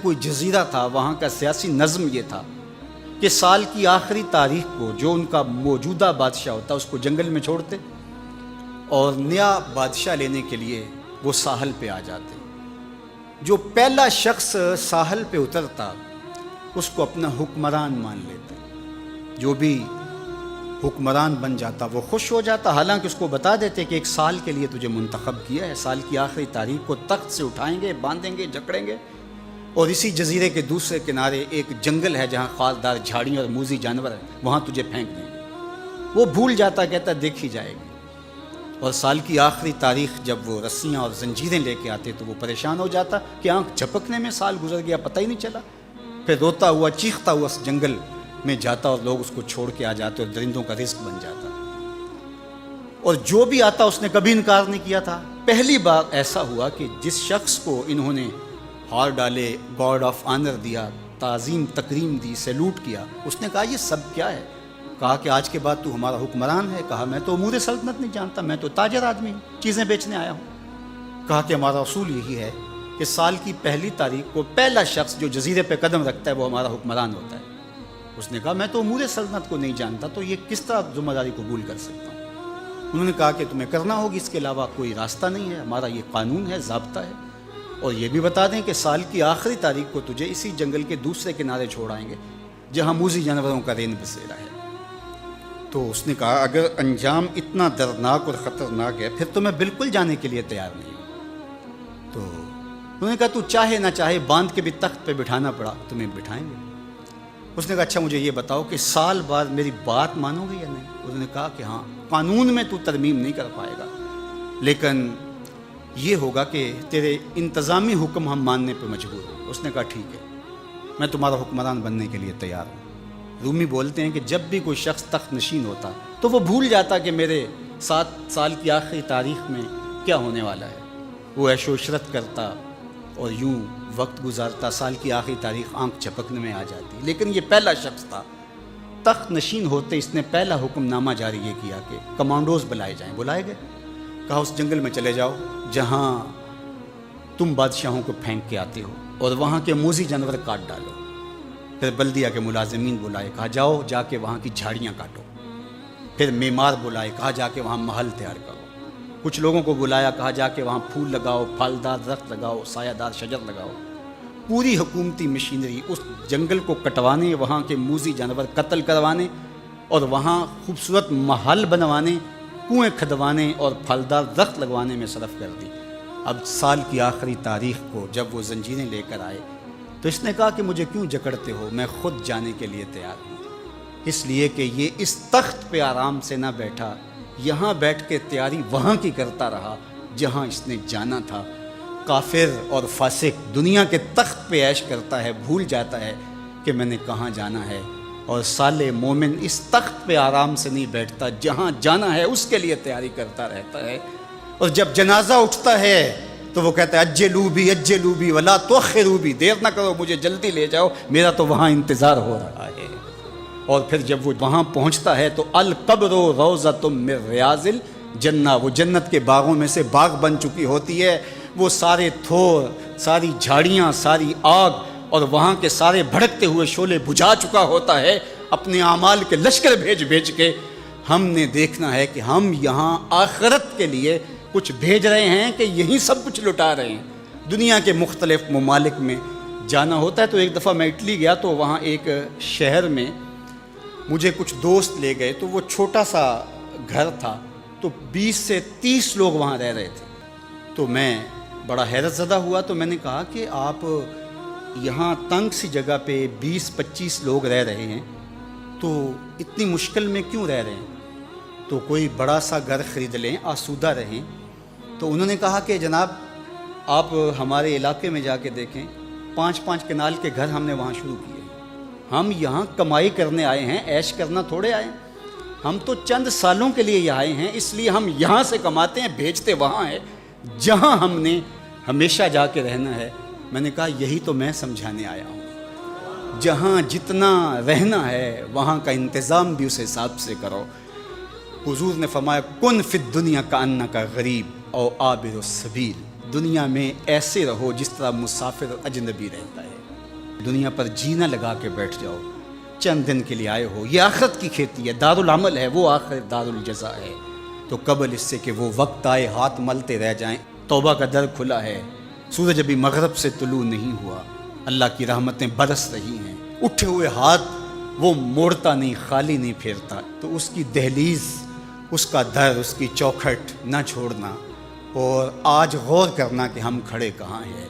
کوئی جزیرہ تھا، وہاں کا سیاسی نظم یہ تھا کہ سال کی آخری تاریخ کو جو ان کا موجودہ بادشاہ ہوتا اس کو جنگل میں چھوڑتے اور نیا بادشاہ لینے کے لیے وہ ساحل پہ آ جاتے۔ جو پہلا شخص ساحل پہ اترتا اس کو اپنا حکمران مان لیتے، جو بھی حکمران بن جاتا وہ خوش ہو جاتا، حالانکہ اس کو بتا دیتے کہ ایک سال کے لیے تجھے منتخب کیا ہے، سال کی آخری تاریخ کو تخت سے اٹھائیں گے، باندھیں گے، جکڑیں گے، اور اسی جزیرے کے دوسرے کنارے ایک جنگل ہے جہاں خاردار جھاڑیاں اور موذی جانور ہیں، وہاں تجھے پھینک دیں گے۔ وہ بھول جاتا، کہتا دیکھی جائے گی، اور سال کی آخری تاریخ جب وہ رسیاں اور زنجیریں لے کے آتے تو وہ پریشان ہو جاتا کہ آنکھ جھپکنے میں سال گزر گیا، پتہ ہی نہیں چلا۔ پھر روتا ہوا چیختا ہوا اس جنگل میں جاتا اور لوگ اس کو چھوڑ کے آ جاتے اور درندوں کا رزق بن جاتا، اور جو بھی آتا اس نے کبھی انکار نہیں کیا تھا۔ پہلی بار ایسا ہوا کہ جس شخص کو انہوں نے ہار ڈالے، گارڈ آف آنر دیا، تعظیم تکریم دی، سیلوٹ کیا، اس نے کہا یہ سب کیا ہے؟ کہا کہ آج کے بعد تو ہمارا حکمران ہے۔ کہا میں تو امور سلطنت نہیں جانتا، میں تو تاجر آدمی ہوں، چیزیں بیچنے آیا ہوں۔ کہا کہ ہمارا اصول یہی ہے کہ سال کی پہلی تاریخ کو پہلا شخص جو جزیرے پہ قدم رکھتا ہے وہ ہمارا حکمران ہوتا ہے۔ اس نے کہا میں تو امور سلطنت کو نہیں جانتا، تو یہ کس طرح ذمہ داری قبول کر سکتا ہوں؟ انہوں نے کہا کہ تمہیں کرنا ہوگی، اس کے علاوہ کوئی راستہ نہیں ہے، ہمارا یہ قانون ہے، ضابطہ ہے، اور یہ بھی بتا دیں کہ سال کی آخری تاریخ کو تجھے اسی جنگل کے دوسرے کنارے چھوڑ آئیں گے جہاں موذی جانوروں کا رین بسیرا ہے۔ تو اس نے کہا اگر انجام اتنا دردناک اور خطرناک ہے پھر تو میں بالکل جانے کے لیے تیار نہیں ہوں۔ تو انہوں نے کہا تو چاہے نہ چاہے باندھ کے بھی تخت پہ بٹھانا پڑا تمہیں بٹھائیں گے۔ اس نے کہا اچھا مجھے یہ بتاؤ کہ سال بعد میری بات مانو گے یا نہیں؟ انہوں نے کہا کہ ہاں، قانون میں تو ترمیم نہیں کر پائے گا، لیکن یہ ہوگا کہ تیرے انتظامی حکم ہم ماننے پہ مجبور ہیں۔ اس نے کہا ٹھیک ہے، میں تمہارا حکمران بننے کے لیے تیار ہوں۔ رومی بولتے ہیں کہ جب بھی کوئی شخص تخت نشین ہوتا تو وہ بھول جاتا کہ میرے 7 سال کی آخری تاریخ میں کیا ہونے والا ہے۔ وہ عیش و عشرت کرتا اور یوں وقت گزارتا، سال کی آخری تاریخ آنکھ جھپکنے میں آ جاتی، لیکن یہ پہلا شخص تھا۔ تخت نشین ہوتے اس نے پہلا حکم نامہ جاری یہ کیا کہ کمانڈوز بلائے جائیں۔ بلائے گئے، کہا اس جنگل میں چلے جاؤ جہاں تم بادشاہوں کو پھینک کے آتے ہو، اور وہاں کے موذی جانور کاٹ ڈالو۔ پھر بلدیہ کے ملازمین بلائے، کہا جاؤ جا کے وہاں کی جھاڑیاں کاٹو۔ پھر معمار بلائے، کہا جا کے وہاں محل تیار کرو۔ کچھ لوگوں کو بلایا، کہا جا کے وہاں پھول لگاؤ، پھلدار درخت لگاؤ، سایہ دار شجر لگاؤ۔ پوری حکومتی مشینری اس جنگل کو کٹوانے، وہاں کے موذی جانور قتل کروانے، اور وہاں خوبصورت محل بنوانے، کنویں کھدوانے اور پھلدار درخت لگوانے میں صرف کر دی۔ اب سال کی آخری تاریخ کو جب وہ زنجیریں لے کر آئے تو اس نے کہا کہ مجھے کیوں جکڑتے ہو، میں خود جانے کے لیے تیار ہوں، اس لیے کہ یہ اس تخت پہ آرام سے نہ بیٹھا، یہاں بیٹھ کے تیاری وہاں کی کرتا رہا جہاں اس نے جانا تھا۔ کافر اور فاسق دنیا کے تخت پہ عیش کرتا ہے، بھول جاتا ہے کہ میں نے کہاں جانا ہے، اور صالح مومن اس تخت پہ آرام سے نہیں بیٹھتا، جہاں جانا ہے اس کے لیے تیاری کرتا رہتا ہے۔ اور جب جنازہ اٹھتا ہے تو وہ کہتا ہے اجلوا بی ولا تؤخروا بی، دیر نہ کرو، مجھے جلدی لے جاؤ، میرا تو وہاں انتظار ہو رہا ہے۔ اور پھر جب وہ وہاں پہنچتا ہے تو القبر روضۃ من ریاض الجنہ، وہ جنت کے باغوں میں سے باغ بن چکی ہوتی ہے۔ وہ سارے تھور، ساری جھاڑیاں، ساری آگ اور وہاں کے سارے بھڑکتے ہوئے شعلے بجھا چکا ہوتا ہے، اپنے اعمال کے لشکر بھیج کے۔ ہم نے دیکھنا ہے کہ ہم یہاں آخرت کے لیے کچھ بھیج رہے ہیں کہ یہیں سب کچھ لٹا رہے ہیں۔ دنیا کے مختلف ممالک میں جانا ہوتا ہے۔ تو ایک دفعہ میں اٹلی گیا تو وہاں ایک شہر میں مجھے کچھ دوست لے گئے، تو وہ چھوٹا سا گھر تھا، تو 20 سے 30 لوگ وہاں رہ رہے تھے۔ تو میں بڑا حیرت زدہ ہوا، تو میں نے کہا کہ آپ یہاں تنگ سی جگہ پہ 20-25 لوگ رہ رہے ہیں تو اتنی مشکل میں کیوں رہ رہے ہیں؟ تو کوئی بڑا سا گھر خرید لیں، آسودہ رہیں۔ تو انہوں نے کہا کہ جناب آپ ہمارے علاقے میں جا کے دیکھیں، 5-5 کنال کے گھر ہم نے وہاں شروع کیے۔ ہم یہاں کمائی کرنے آئے ہیں، عیش کرنا تھوڑے آئے ہیں، ہم تو چند سالوں کے لیے یہاں آئے ہیں، اس لیے ہم یہاں سے کماتے ہیں، بھیجتے وہاں ہے جہاں ہم نے ہمیشہ جا کے رہنا ہے۔ میں نے کہا یہی تو میں سمجھانے آیا ہوں، جہاں جتنا رہنا ہے وہاں کا انتظام بھی اس حساب سے کرو۔ حضور نے فرمایا کن فی الدنیا کأنک غریب او عابر السبیل، دنیا میں ایسے رہو جس طرح مسافر اجنبی رہتا ہے۔ دنیا پر جینا لگا کے بیٹھ جاؤ، چند دن کے لیے آئے ہو، یہ آخرت کی کھیتی ہے، دارالعمل ہے، وہ آخر دارالجزا ہے، تو قبل اس سے کہ وہ وقت آئے ہاتھ ملتے رہ جائیں، توبہ کا در کھلا ہے، سورج ابھی مغرب سے طلوع نہیں ہوا، اللہ کی رحمتیں برس رہی ہیں، اٹھے ہوئے ہاتھ وہ موڑتا نہیں، خالی نہیں پھیرتا، تو اس کی دہلیز، اس کا در، اس کی چوکھٹ نہ چھوڑنا، اور آج غور کرنا کہ ہم کھڑے کہاں ہیں۔